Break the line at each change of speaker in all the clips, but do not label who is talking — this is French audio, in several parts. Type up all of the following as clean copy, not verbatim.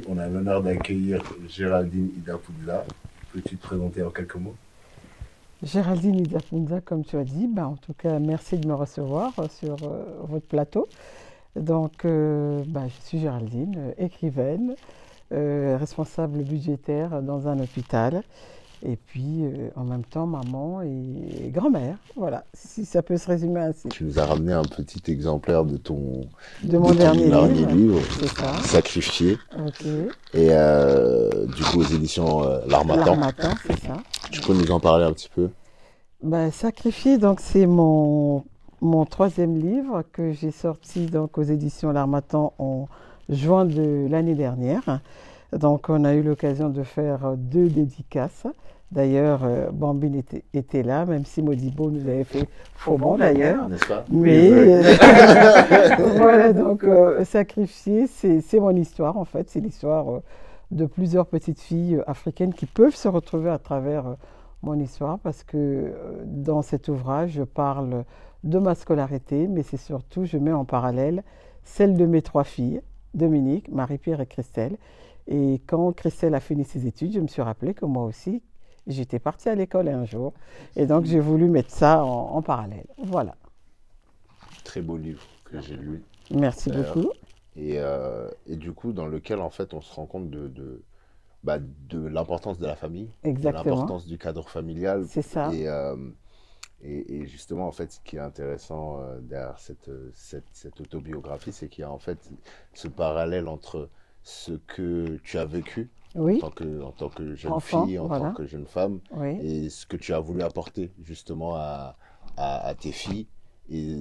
on a l'honneur d'accueillir Géraldine Idapunza. Peux-tu te présenter en quelques mots?
Géraldine Idapunza, comme tu as dit, en tout cas, merci de me recevoir sur votre plateau. Donc, je suis Géraldine, écrivaine, responsable budgétaire dans un hôpital, et puis en même temps maman et grand-mère. Voilà, si ça peut se résumer ainsi.
Tu nous as ramené un petit exemplaire de
mon dernier livre,
c'est ça. Sacrifié.
Ok.
Et du coup, aux éditions L'Harmattan.
L'Harmattan, c'est ça.
Tu peux nous en parler un petit peu?
Sacrifié, donc c'est mon troisième livre que j'ai sorti donc aux éditions L'Harmattan en juin de l'année dernière. Donc on a eu l'occasion de faire 2 dédicaces. D'ailleurs, Bambine était là, même si Modibo nous avait fait faux bon d'ailleurs.
N'est-ce pas?
Mais voilà, donc Sacrifié, c'est mon histoire en fait. C'est l'histoire de plusieurs petites filles africaines qui peuvent se retrouver à travers mon histoire, parce que dans cet ouvrage, je parle de ma scolarité, mais c'est surtout, je mets en parallèle celle de mes 3 filles, Dominique, Marie-Pierre et Christelle. Et quand Christelle a fini ses études, je me suis rappelé que moi aussi, j'étais partie à l'école un jour. Et donc, j'ai voulu mettre ça en parallèle. Voilà.
Très beau livre que j'ai lu.
Merci beaucoup.
Et du coup, dans lequel, en fait, on se rend compte de l'importance de la famille,
Exactement.
de l'importance du cadre familial.
C'est ça.
Et justement, en fait, ce qui est intéressant derrière cette autobiographie, c'est qu'il y a en fait ce parallèle entre ce que tu as vécu
oui.
en tant que jeune
Enfant,
fille, en
voilà.
tant que jeune femme,
oui.
et ce que tu as voulu apporter justement à tes filles, et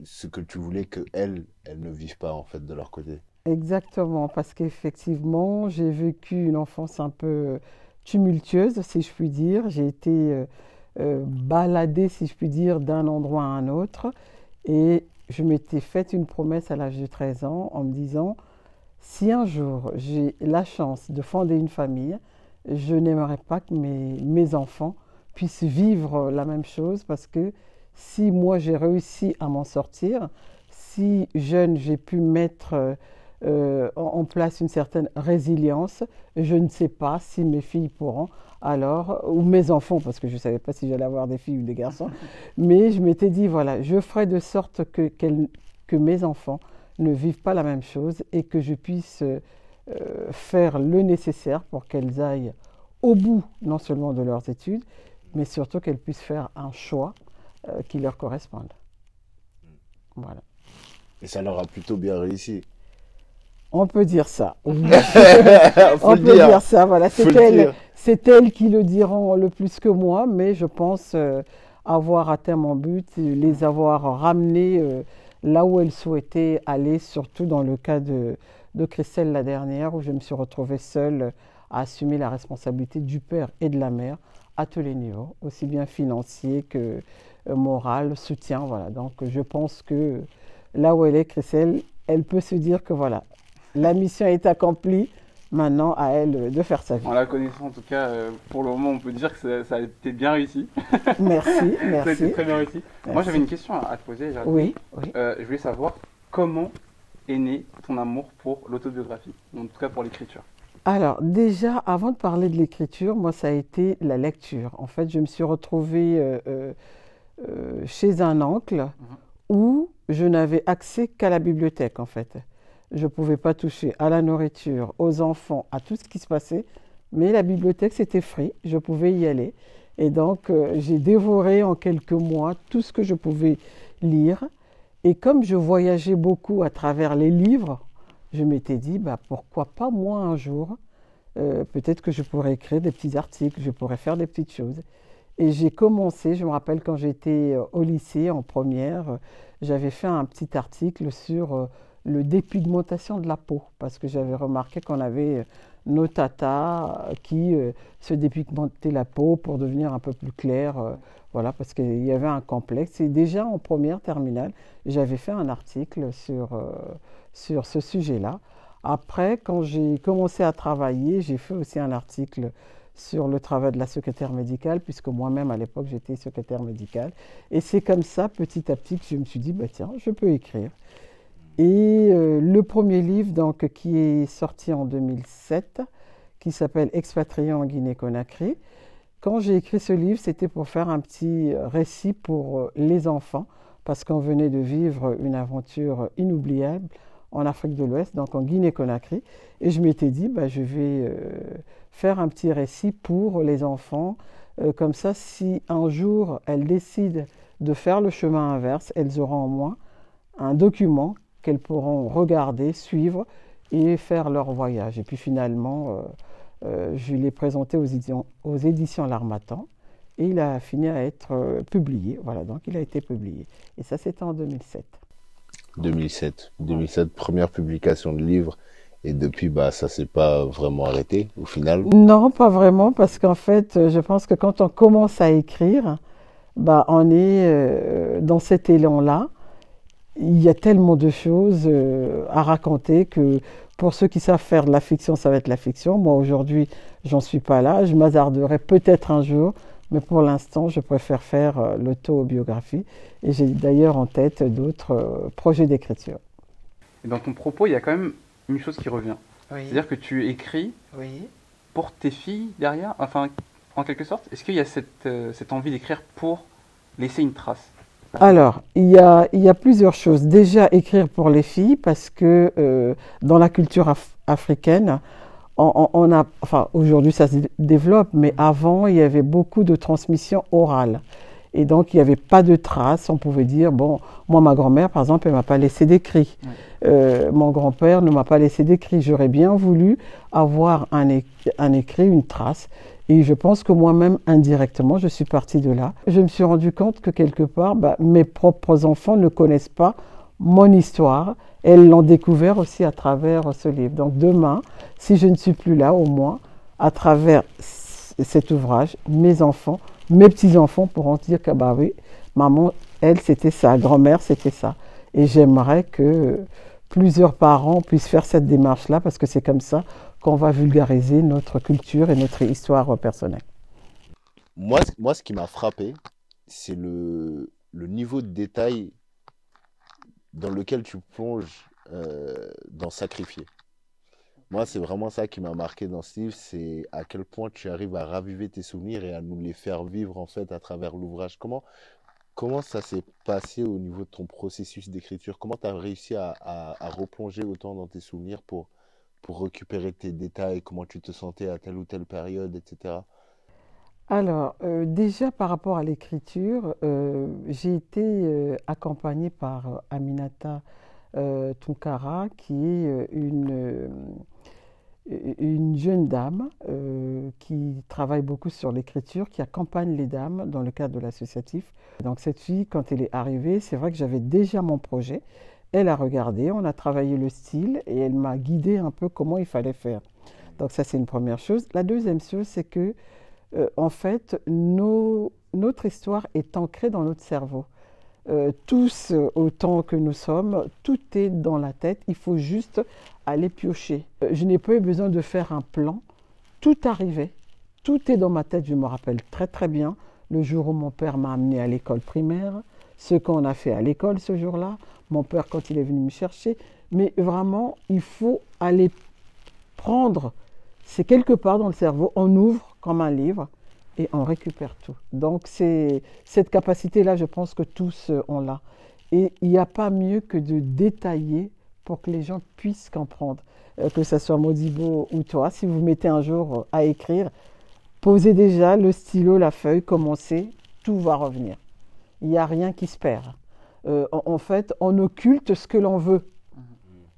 ce que tu voulais qu'elles ne vivent pas en fait de leur côté.
Exactement, parce qu'effectivement, j'ai vécu une enfance un peu tumultueuse, si je puis dire. J'ai été baladée, si je puis dire, d'un endroit à un autre. Et je m'étais faite une promesse à l'âge de 13 ans en me disant, si un jour j'ai la chance de fonder une famille, je n'aimerais pas que mes enfants puissent vivre la même chose, parce que si moi j'ai réussi à m'en sortir, si jeune j'ai pu mettre en place une certaine résilience, je ne sais pas si mes filles pourront, alors, ou mes enfants, parce que je ne savais pas si j'allais avoir des filles ou des garçons, mais je m'étais dit, voilà, je ferai de sorte que mes enfants ne vivent pas la même chose, et que je puisse faire le nécessaire pour qu'elles aillent au bout, non seulement de leurs études, mais surtout qu'elles puissent faire un choix qui leur corresponde. Voilà.
Et ça leur a plutôt bien réussi.
On peut dire ça. Oui.
On peut dire
ça. Voilà, c'est elles qui le diront le plus que moi, mais je pense avoir atteint mon but, les avoir ramenées là où elles souhaitaient aller, surtout dans le cas de Christelle la dernière, où je me suis retrouvée seule à assumer la responsabilité du père et de la mère à tous les niveaux, aussi bien financier que moral, soutien. Voilà. Donc je pense que là où elle est, Christelle, elle peut se dire que voilà, la mission est accomplie, maintenant à elle de faire sa vie.
En la connaissant, en tout cas, pour le moment, on peut dire que ça a été bien réussi.
Merci.
Ça a été très bien réussi. Merci. Moi, j'avais une question à te poser, Géraldine.
Oui.
Je voulais savoir comment est né ton amour pour l'autobiographie, en tout cas pour l'écriture.
Alors, déjà, avant de parler de l'écriture, moi, ça a été la lecture. En fait, je me suis retrouvée chez un oncle où je n'avais accès qu'à la bibliothèque, en fait. Je ne pouvais pas toucher à la nourriture, aux enfants, à tout ce qui se passait. Mais la bibliothèque, c'était free, je pouvais y aller. Et donc, j'ai dévoré en quelques mois tout ce que je pouvais lire. Et comme je voyageais beaucoup à travers les livres, je m'étais dit, pourquoi pas moi un jour, peut-être que je pourrais écrire des petits articles, je pourrais faire des petites choses. Et j'ai commencé, je me rappelle quand j'étais au lycée, en première, j'avais fait un petit article sur le dépigmentation de la peau, parce que j'avais remarqué qu'on avait nos tatas qui se dépigmentaient la peau pour devenir un peu plus clair, voilà, parce qu'il y avait un complexe. Et déjà en première terminale, j'avais fait un article sur ce sujet-là. Après, quand j'ai commencé à travailler, j'ai fait aussi un article sur le travail de la secrétaire médicale, puisque moi-même, à l'époque, j'étais secrétaire médicale. Et c'est comme ça, petit à petit, que je me suis dit, tiens, je peux écrire. Et le premier livre donc, qui est sorti en 2007, qui s'appelle Expatrié en Guinée-Conakry. Quand j'ai écrit ce livre, c'était pour faire un petit récit pour les enfants, parce qu'on venait de vivre une aventure inoubliable en Afrique de l'Ouest, donc en Guinée-Conakry. Et je m'étais dit, bah, je vais faire un petit récit pour les enfants. Comme ça, si un jour elles décident de faire le chemin inverse, elles auront au moins un document qu'elles pourront regarder, suivre et faire leur voyage. Et puis finalement, je l'ai présenté aux éditions L'Harmattan et il a fini à être publié. Voilà, donc il a été publié. Et ça, c'était en 2007.
2007, première publication de livre. Et depuis, bah, ça s'est pas vraiment arrêté au final.
Non, pas vraiment, parce qu'en fait, je pense que quand on commence à écrire, bah, on est dans cet élan-là. Il y a tellement de choses à raconter que pour ceux qui savent faire de la fiction, ça va être la fiction. Moi, aujourd'hui, j'en suis pas là. Je m'hasarderai peut-être un jour, mais pour l'instant, je préfère faire l'autobiographie. Et j'ai d'ailleurs en tête d'autres projets d'écriture.
Et dans ton propos, il y a quand même une chose qui revient.
Oui.
C'est-à-dire que tu écris pour tes filles derrière, enfin, en quelque sorte. Est-ce qu'il y a cette envie d'écrire pour laisser une trace?
Alors, il y a plusieurs choses. Déjà, écrire pour les filles, parce que dans la culture africaine, on a, enfin, aujourd'hui ça se développe, mais avant, il y avait beaucoup de transmission orale. Et donc, il n'y avait pas de traces. On pouvait dire, bon, moi, ma grand-mère, par exemple, elle ne m'a pas laissé d'écrit. Mon grand-père ne m'a pas laissé d'écrit. J'aurais bien voulu avoir un écrit, une trace. Et je pense que moi-même, indirectement, je suis partie de là. Je me suis rendu compte que quelque part, bah, mes propres enfants ne connaissent pas mon histoire. Elles l'ont découvert aussi à travers ce livre. Donc demain, si je ne suis plus là, au moins, à travers cet ouvrage, mes enfants, mes petits-enfants pourront dire que bah oui, maman, elle, c'était ça, grand-mère, c'était ça. Et j'aimerais que plusieurs parents puissent faire cette démarche-là, parce que c'est comme ça qu'on va vulgariser notre culture et notre histoire personnelle.
Moi, ce qui m'a frappé, c'est le niveau de détail dans lequel tu plonges dans Sacrifier. Moi, c'est vraiment ça qui m'a marqué dans ce livre, c'est à quel point tu arrives à raviver tes souvenirs et à nous les faire vivre en fait à travers l'ouvrage. Comment ça s'est passé au niveau de ton processus d'écriture? Comment tu as réussi à replonger autant dans tes souvenirs pour récupérer tes détails, comment tu te sentais à telle ou telle période, etc.
Alors, déjà par rapport à l'écriture, j'ai été accompagnée par Aminata Tunkara, qui est une jeune dame qui travaille beaucoup sur l'écriture, qui accompagne les dames dans le cadre de l'associatif. Donc cette fille, quand elle est arrivée, c'est vrai que j'avais déjà mon projet. Elle a regardé, on a travaillé le style et elle m'a guidé un peu comment il fallait faire. Donc ça, c'est une première chose. La deuxième chose, c'est que, en fait, notre histoire est ancrée dans notre cerveau. Tous, autant que nous sommes, tout est dans la tête, il faut juste aller piocher. Je n'ai pas eu besoin de faire un plan, tout arrivait, tout est dans ma tête, je me rappelle très très bien le jour où mon père m'a amené à l'école primaire, ce qu'on a fait à l'école ce jour-là, mon père quand il est venu me chercher, mais vraiment il faut aller prendre, c'est quelque part dans le cerveau, on ouvre comme un livre, et on récupère tout. Donc c'est cette capacité-là, je pense que tous ont là. Et il n'y a pas mieux que de détailler pour que les gens puissent comprendre. Que ce soit Modibo ou toi, si vous mettez un jour à écrire, posez déjà le stylo, la feuille, commencez, tout va revenir. Il n'y a rien qui se perd. En fait, on occulte ce que l'on veut.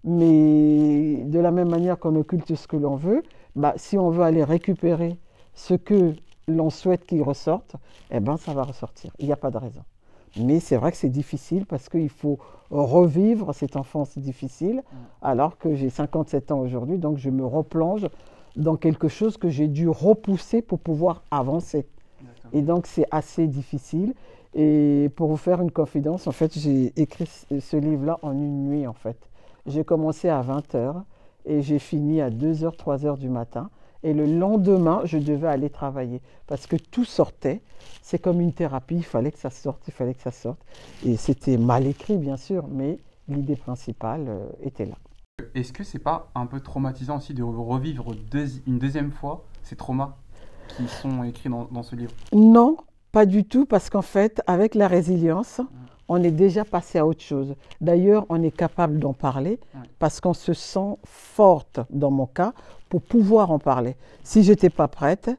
Mais de la même manière qu'on occulte ce que l'on veut, bah, si on veut aller récupérer ce que l'on souhaite qu'il ressorte, eh ben ça va ressortir. Il n'y a pas de raison. Mais c'est vrai que c'est difficile parce qu'il faut revivre cette enfance difficile, alors que j'ai 57 ans aujourd'hui, donc je me replonge dans quelque chose que j'ai dû repousser pour pouvoir avancer. Et donc c'est assez difficile. Et pour vous faire une confidence, en fait, j'ai écrit ce livre-là en une nuit, en fait. J'ai commencé à 20h et j'ai fini à 2h, 3h du matin. Et le lendemain, je devais aller travailler parce que tout sortait. C'est comme une thérapie, il fallait que ça sorte, il fallait que ça sorte. Et c'était mal écrit, bien sûr, mais l'idée principale était là.
Est-ce que c'est pas un peu traumatisant aussi de revivre une deuxième fois ces traumas qui sont écrits dans ce livre?
Non, pas du tout, parce qu'en fait, avec la résilience, on est déjà passé à autre chose. D'ailleurs, on est capable d'en parler parce qu'on se sent forte, dans mon cas, pour pouvoir en parler. Si je n'étais pas prête,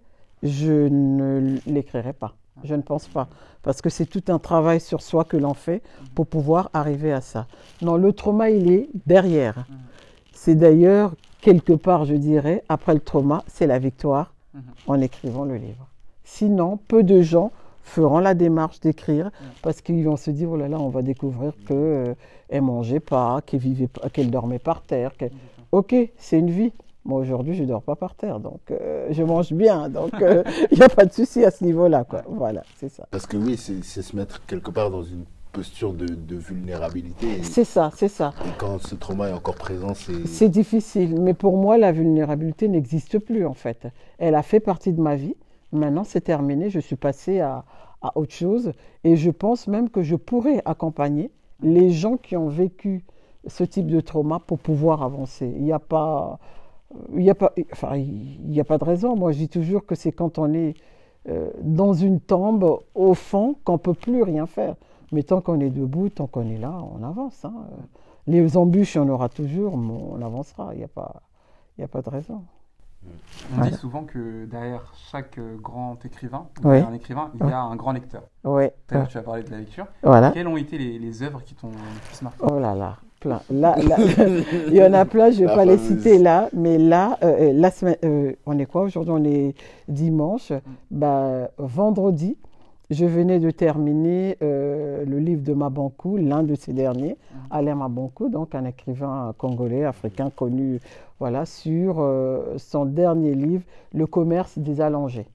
je ne l'écrirais pas. Je ne pense pas. Parce que c'est tout un travail sur soi que l'on fait pour pouvoir arriver à ça. Non, le trauma, il est derrière. C'est d'ailleurs, quelque part, je dirais, après le trauma, c'est la victoire en écrivant le livre. Sinon, peu de gens feront la démarche d'écrire parce qu'ils vont se dire, oh là là, on va découvrir qu'elle ne mangeait pas, qu'elle dormait par terre. Ok, c'est une vie. Moi, aujourd'hui, je ne dors pas par terre, donc je mange bien, donc il n'y a pas de souci à ce niveau-là, quoi. Voilà, c'est ça.
Parce que oui, c'est se mettre quelque part dans une posture de vulnérabilité.
C'est ça, c'est ça.
Et quand ce trauma est encore présent, c'est...
C'est difficile, mais pour moi, la vulnérabilité n'existe plus, en fait. Elle a fait partie de ma vie. Maintenant, c'est terminé, je suis passée à autre chose, et je pense même que je pourrais accompagner les gens qui ont vécu ce type de trauma pour pouvoir avancer. Il n'y a pas de raison. Moi, je dis toujours que c'est quand on est dans une tombe, au fond, qu'on ne peut plus rien faire. Mais tant qu'on est debout, tant qu'on est là, on avance. Hein. Les embûches, il y en aura toujours, mais on avancera. Il n'y a pas de raison.
On dit souvent que derrière chaque grand écrivain, un écrivain, il y a un grand lecteur.
Ouais.
Tout à l'heure, tu as parlé de la lecture.
Voilà.
Quelles ont été les œuvres qui t'ont le plus marqué?
Oh là là, plein. Là, il y en a plein, je ne vais pas les citer là, mais là, la semaine, on est quoi aujourd'hui? On est dimanche. Vendredi, je venais de terminer le livre de Mabankou, l'un de ces derniers, Alain Mabankou, donc un écrivain congolais, africain connu, voilà, sur son dernier livre, Le commerce des allongés.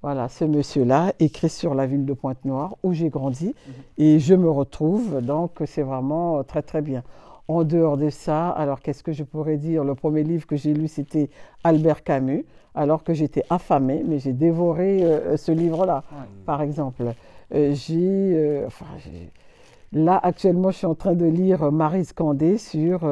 Voilà, ce monsieur-là écrit sur la ville de Pointe-Noire où j'ai grandi et je me retrouve, donc c'est vraiment très très bien. En dehors de ça, alors qu'est-ce que je pourrais dire? Le premier livre que j'ai lu, c'était Albert Camus, alors que j'étais affamée, mais j'ai dévoré ce livre-là, par exemple. Là, actuellement, je suis en train de lire Maryse Condé sur...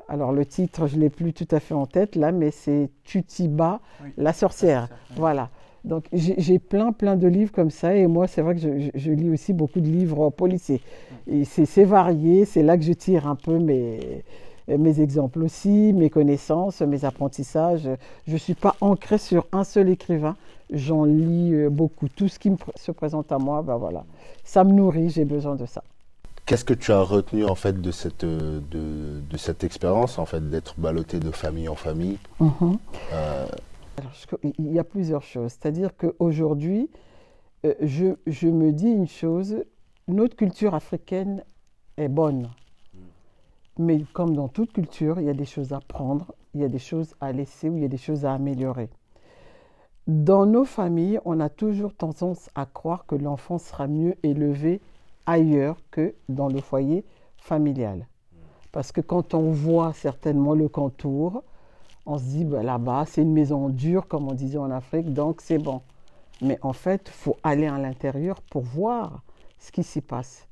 alors, le titre, je ne l'ai plus tout à fait en tête, là, mais c'est Tutiba, la sorcière. Voilà. Donc, j'ai plein de livres comme ça. Et moi, c'est vrai que je lis aussi beaucoup de livres policiers. Et c'est varié. C'est là que je tire un peu mes exemples aussi, mes connaissances, mes apprentissages. Je ne suis pas ancrée sur un seul écrivain. J'en lis beaucoup. Tout ce qui se présente à moi, ben voilà. Ça me nourrit, j'ai besoin de ça.
Qu'est-ce que tu as retenu en fait de cette expérience, en fait, d'être ballottée de famille en famille?
Alors, il y a plusieurs choses. C'est-à-dire qu'aujourd'hui, je me dis une chose, notre culture africaine est bonne. Mais comme dans toute culture, il y a des choses à prendre, il y a des choses à laisser ou il y a des choses à améliorer. Dans nos familles, on a toujours tendance à croire que l'enfant sera mieux élevé ailleurs que dans le foyer familial. Parce que quand on voit certainement le contour, on se dit là-bas, c'est une maison dure, comme on disait en Afrique, donc c'est bon. Mais en fait, il faut aller à l'intérieur pour voir ce qui s'y passe.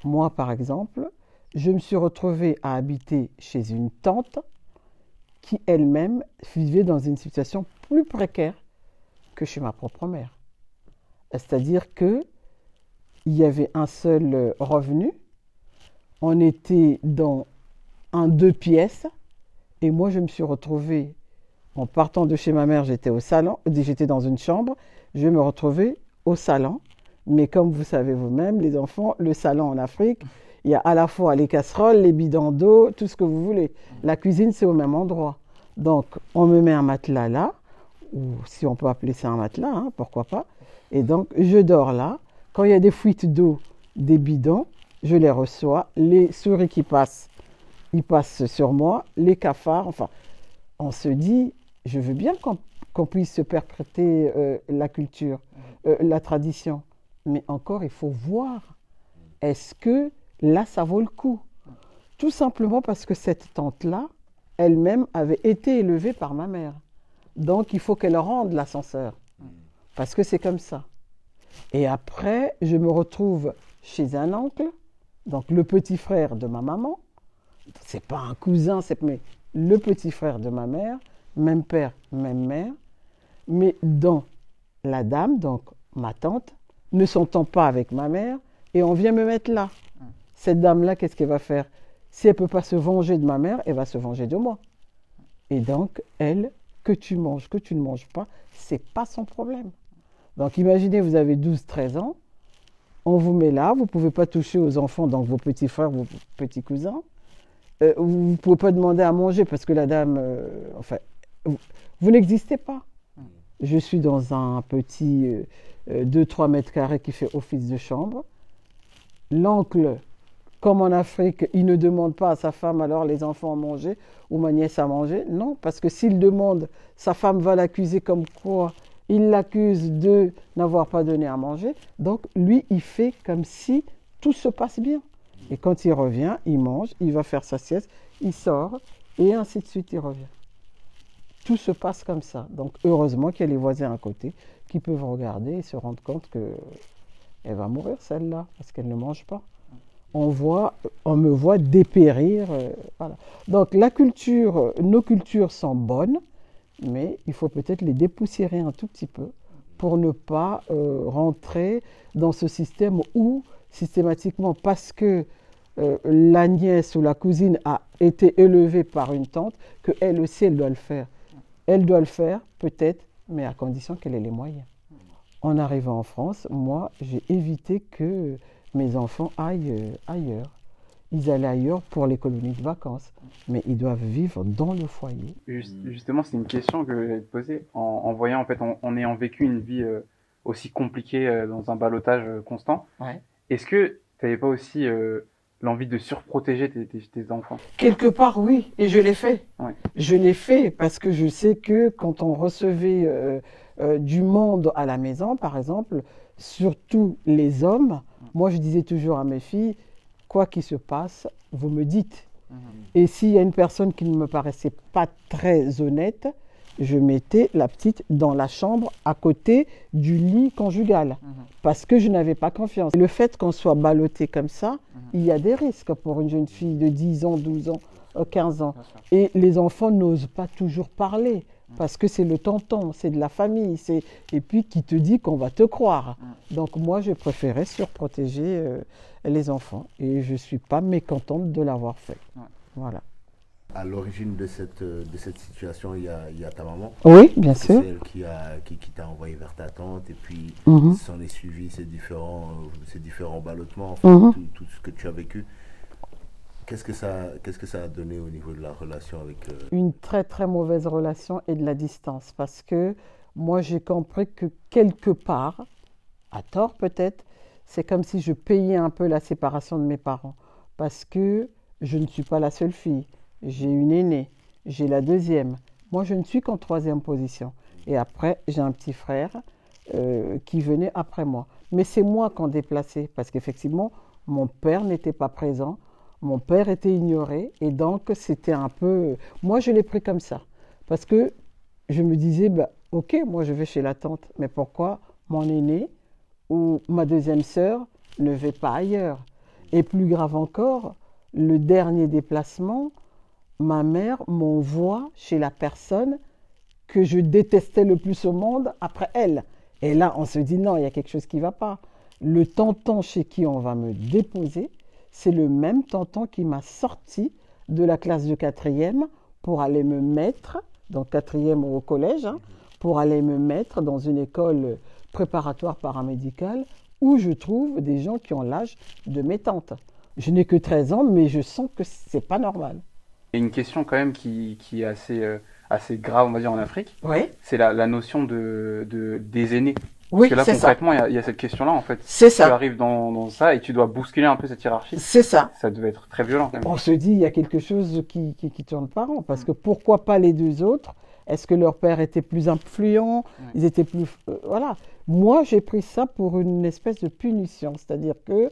Moi, par exemple, je me suis retrouvée à habiter chez une tante qui elle-même vivait dans une situation plus précaire que chez ma propre mère. C'est-à-dire qu'il y avait un seul revenu, on était dans un 2 pièces, et moi je me suis retrouvée, en partant de chez ma mère, j'étais au salon, j'étais dans une chambre, je me retrouvais au salon, mais comme vous savez vous-même, les enfants, le salon en Afrique, il y a à la fois les casseroles, les bidons d'eau, tout ce que vous voulez. La cuisine, c'est au même endroit. Donc, on me met un matelas là, ou si on peut appeler ça un matelas, hein, pourquoi pas. Et donc, je dors là. Quand il y a des fuites d'eau, des bidons, je les reçois. Les souris qui passent, ils passent sur moi. Les cafards, enfin, on se dit, je veux bien qu'on puisse se perpétrer la culture, la tradition. Mais encore, il faut voir. Est-ce que là, ça vaut le coup? Tout simplement parce que cette tante-là, elle-même avait été élevée par ma mère. Donc, il faut qu'elle rende l'ascenseur. Parce que c'est comme ça. Et après, je me retrouve chez un oncle Donc le petit frère de ma maman, c'est pas un cousin, mais le petit frère de ma mère, même père, même mère, mais dans la dame, donc ma tante, ne s'entend pas avec ma mère et on vient me mettre là. Cette dame-là, qu'est-ce qu'elle va faire? Si elle ne peut pas se venger de ma mère, elle va se venger de moi. Et donc, elle, que tu manges, que tu ne manges pas, c'est pas son problème. Donc imaginez, vous avez 12-13 ans, on vous met là, vous ne pouvez pas toucher aux enfants, donc vos petits frères, vos petits cousins. Vous ne pouvez pas demander à manger parce que la dame, vous n'existez pas. Je suis dans un petit 2-3 mètres carrés qui fait office de chambre. L'oncle, comme en Afrique, il ne demande pas à sa femme alors les enfants à manger ou ma nièce à manger. Non, parce que s'il demande, sa femme va l'accuser comme quoi il l'accuse de n'avoir pas donné à manger. Donc lui, il fait comme si tout se passe bien. Et quand il revient, il mange, il va faire sa sieste, il sort et ainsi de suite, il revient. Tout se passe comme ça. Donc heureusement qu'il y a les voisins à côté qui peuvent regarder et se rendre compte qu'elle va mourir celle-là parce qu'elle ne mange pas. On me voit dépérir. Voilà. Donc la culture, nos cultures sont bonnes, mais il faut peut-être les dépoussiérer un tout petit peu pour ne pas rentrer dans ce système où systématiquement, parce que la nièce ou la cousine a été élevée par une tante, qu'elle aussi, elle doit le faire. Elle doit le faire, peut-être, mais à condition qu'elle ait les moyens. En arrivant en France, moi, j'ai évité que mes enfants aillent ailleurs. Ils allaient ailleurs pour les colonies de vacances, mais ils doivent vivre dans le foyer.
Justement, c'est une question que j'allais te poser. En voyant, en fait, en ayant vécu une vie aussi compliquée dans un ballottage constant,
Ouais.
Est-ce que tu n'avais pas aussi l'envie de surprotéger tes enfants?
Quelque part, oui, et je l'ai fait.
Ouais.
Je l'ai fait parce que je sais que quand on recevait du monde à la maison, par exemple, surtout les hommes, moi je disais toujours à mes filles, quoi qu'il se passe, vous me dites. Et s'il y a une personne qui ne me paraissait pas très honnête, je mettais la petite dans la chambre à côté du lit conjugal parce que je n'avais pas confiance. Le fait qu'on soit ballotté comme ça, il y a des risques pour une jeune fille de 10 ans, 12 ans, 15 ans. Et les enfants n'osent pas toujours parler parce que c'est le tonton, c'est de la famille, et puis qui te dit qu'on va te croire. Donc moi, je préférais surprotéger les enfants et je ne suis pas mécontente de l'avoir fait. Voilà.
À l'origine de cette situation, il y a ta maman.
Oui, bien sûr.
C'est elle qui t'a envoyé vers ta tante et puis s'en est suivi ces différents ballottements, enfin, tout ce que tu as vécu. Qu'est-ce que ça a donné au niveau de la relation avec...
Une très très mauvaise relation et de la distance parce que moi j'ai compris que quelque part, à tort peut-être, c'est comme si je payais un peu la séparation de mes parents parce que je ne suis pas la seule fille. J'ai une aînée, j'ai la deuxième. Moi, je ne suis qu'en 3e position. Et après, j'ai un petit frère qui venait après moi. Mais c'est moi qu'on déplaçait parce qu'effectivement, mon père n'était pas présent, mon père était ignoré. Et donc, c'était un peu... Moi, je l'ai pris comme ça. Parce que je me disais, bah, ok, moi, je vais chez la tante. Mais pourquoi mon aîné ou ma deuxième sœur ne va pas ailleurs? Et plus grave encore, le dernier déplacement... Ma mère m'envoie chez la personne que je détestais le plus au monde après elle. Et là, on se dit non, il y a quelque chose qui ne va pas. Le tonton chez qui on va me déposer, c'est le même tonton qui m'a sorti de la classe de 4e pour aller me mettre, donc 4e au collège, pour aller me mettre dans une école préparatoire paramédicale où je trouve des gens qui ont l'âge de mes tantes. Je n'ai que 13 ans, mais je sens que ce n'est pas normal.
Il y a une question quand même qui est assez grave, on va dire, en Afrique.
Oui.
C'est la notion des aînés.
Oui,
parce que là, concrètement, il y a cette question-là, en fait.
C'est ça.
Tu arrives dans ça et tu dois bousculer un peu cette hiérarchie.
C'est ça.
Ça devait être très violent, quand même.
On se dit, il y a quelque chose qui tourne pas rond. Parce que pourquoi pas les deux autres? Est-ce que leur père était plus influent? Ils étaient plus... voilà. Moi, j'ai pris ça pour une espèce de punition. C'est-à-dire que,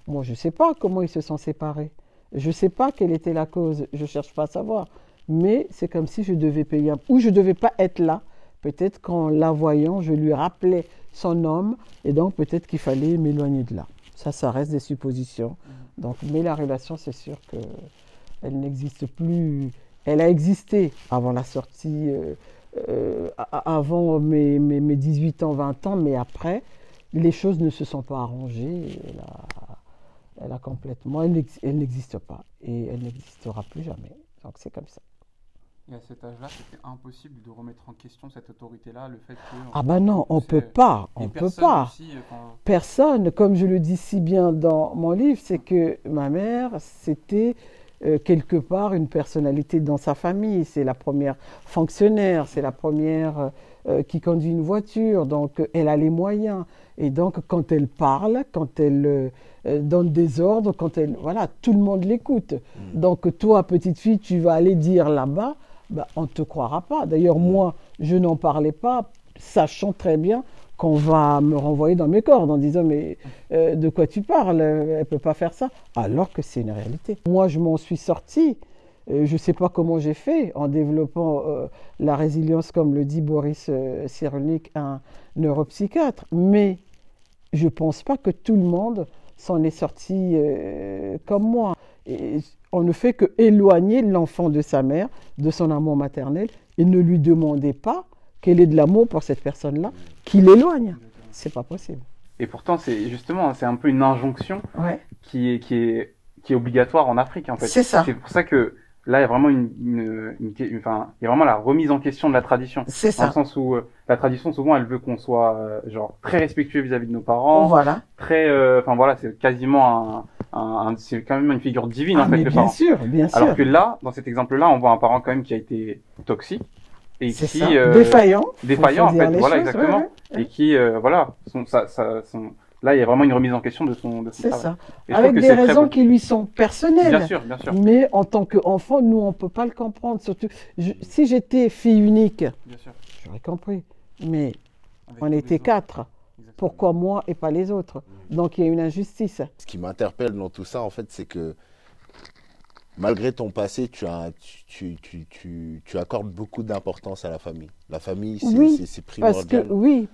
moi, je ne sais pas comment ils se sont séparés. Je ne sais pas quelle était la cause, je ne cherche pas à savoir. Mais c'est comme si je devais payer ou je ne devais pas être là. Peut-être qu'en la voyant, je lui rappelais son homme et donc peut-être qu'il fallait m'éloigner de là. Ça reste des suppositions. Donc, mais la relation, c'est sûr qu'elle n'existe plus. Elle a existé avant la sortie, avant mes 18 ans, 20 ans, mais après, les choses ne se sont pas arrangées. Elle a complètement, elle n'existe pas et elle n'existera plus jamais. Donc c'est comme ça.
Et à cet âge-là, c'était impossible de remettre en question cette autorité-là, le fait que...
Ah ben non, on peut pas, on peut pas.
Aussi,
Personne, comme je le dis si bien dans mon livre, c'est que ma mère, c'était quelque part une personnalité dans sa famille. C'est la première fonctionnaire, c'est la première qui conduit une voiture, donc elle a les moyens. Et donc quand elle parle, quand elle donne des ordres, quand elle, voilà, tout le monde l'écoute. Donc toi, petite fille, tu vas aller dire là-bas, ben, on ne te croira pas. D'ailleurs, moi, je n'en parlais pas, sachant très bien qu'on va me renvoyer dans mes cordes en disant « mais de quoi tu parles? Elle ne peut pas faire ça ». Alors que c'est une réalité. Moi, je m'en suis sortie. Je ne sais pas comment j'ai fait en développant la résilience, comme le dit Boris Cyrulnik, un neuropsychiatre. Mais je ne pense pas que tout le monde s'en est sorti comme moi. Et on ne fait que éloigner l'enfant de sa mère, de son amour maternel, et ne lui demandez pas qu'elle ait de l'amour pour cette personne-là, qui l'éloigne. C'est pas possible.
Et pourtant, c'est justement, c'est un peu une injonction qui est obligatoire en Afrique, en fait.
C'est ça.
C'est pour ça que là, il y a vraiment enfin, il y a vraiment la remise en question de la tradition.
C'est ça.
Dans le sens où la tradition, souvent, elle veut qu'on soit genre très respectueux vis-à-vis de nos parents.
Voilà.
Très, enfin voilà, c'est quasiment c'est quand même une figure divine en fait, le parent.
Bien sûr, bien sûr.
Alors que là, dans cet exemple-là, on voit un parent quand même qui a été toxique et qui
défaillant
en fait, voilà,
choses,
exactement, et qui voilà, là, il y a vraiment une remise en question de son
c'est
travail.
ça.
Et
avec des raisons qui lui sont personnelles.
Bien sûr, bien sûr.
Mais en tant qu'enfant, nous, on ne peut pas le comprendre. Surtout, si j'étais fille unique, j'aurais compris. Mais on était 4. Pourquoi moi et pas les autres? Donc il y a une injustice.
Ce qui m'interpelle dans tout ça, en fait, c'est que malgré ton passé, tu accordes beaucoup d'importance à la famille. La famille, c'est primordial.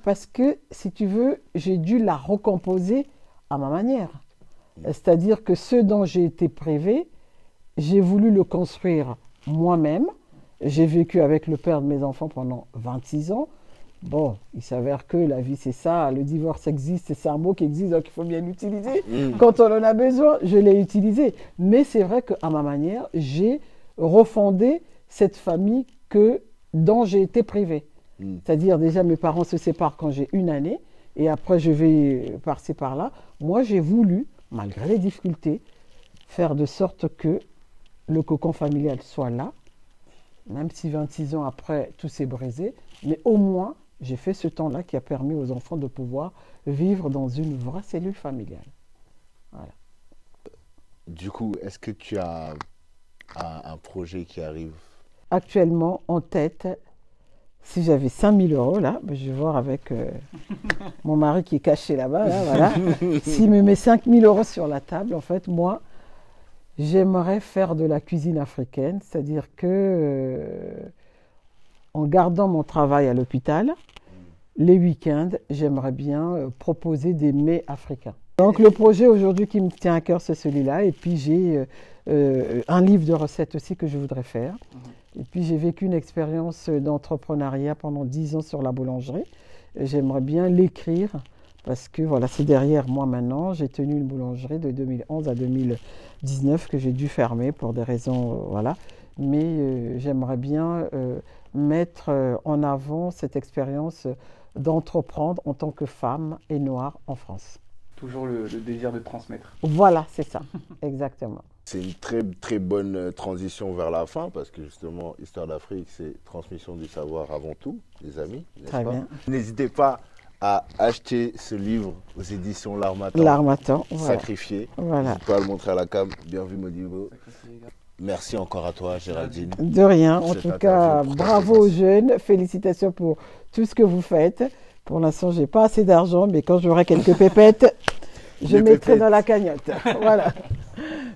Parce que, si tu veux, j'ai dû la recomposer à ma manière. C'est-à-dire que ce dont j'ai été privé, j'ai voulu le construire moi-même. J'ai vécu avec le père de mes enfants pendant 26 ans. Bon, il s'avère que la vie, c'est ça. Le divorce existe, c'est un mot qui existe, donc il faut bien l'utiliser. Quand on en a besoin, je l'ai utilisé. Mais c'est vrai qu'à ma manière, j'ai refondé cette famille dont j'ai été privée. C'est-à-dire, déjà, mes parents se séparent quand j'ai 1 année, et après, je vais par-ci, par-là. Moi, j'ai voulu, malgré les difficultés, faire de sorte que le cocon familial soit là, même si 26 ans après, tout s'est brisé, mais au moins, j'ai fait ce temps-là qui a permis aux enfants de pouvoir vivre dans une vraie cellule familiale. Voilà. Du
coup, est-ce que tu as un projet qui arrive?
Actuellement, en tête, si j'avais 5 000 €, là, je vais voir avec mon mari qui est caché là-bas, là, voilà. S'il me met 5 000 € sur la table, en fait, moi, j'aimerais faire de la cuisine africaine, c'est-à-dire que en gardant mon travail à l'hôpital, les week-ends, j'aimerais bien proposer des mets africains. Donc le projet aujourd'hui qui me tient à cœur, c'est celui-là. Et puis j'ai un livre de recettes aussi que je voudrais faire. Et puis j'ai vécu une expérience d'entrepreneuriat pendant 10 ans sur la boulangerie. J'aimerais bien l'écrire parce que voilà, c'est derrière moi maintenant. J'ai tenu une boulangerie de 2011 à 2019 que j'ai dû fermer pour des raisons, voilà. Mais j'aimerais bien mettre en avant cette expérience d'entreprendre en tant que femme et noire en France.
Toujours le désir de transmettre.
Voilà, c'est ça, exactement.
C'est une très très bonne transition vers la fin parce que justement, Histoire d'Afrique, c'est transmission du savoir avant tout, les amis, n'est-ce pas?
Bien.
N'hésitez pas à acheter ce livre aux éditions L'Harmattan.
L'Harmattan, voilà.
Sacrifié.
Voilà.
Je peux le montrer à la cam. Bien vu, Modibo. Merci encore à toi, Géraldine.
De rien. En tout cas, bravo aux jeunes. Félicitations pour tout ce que vous faites. Pour l'instant, je n'ai pas assez d'argent, mais quand j'aurai quelques pépettes, je mettrai dans la cagnotte. Voilà.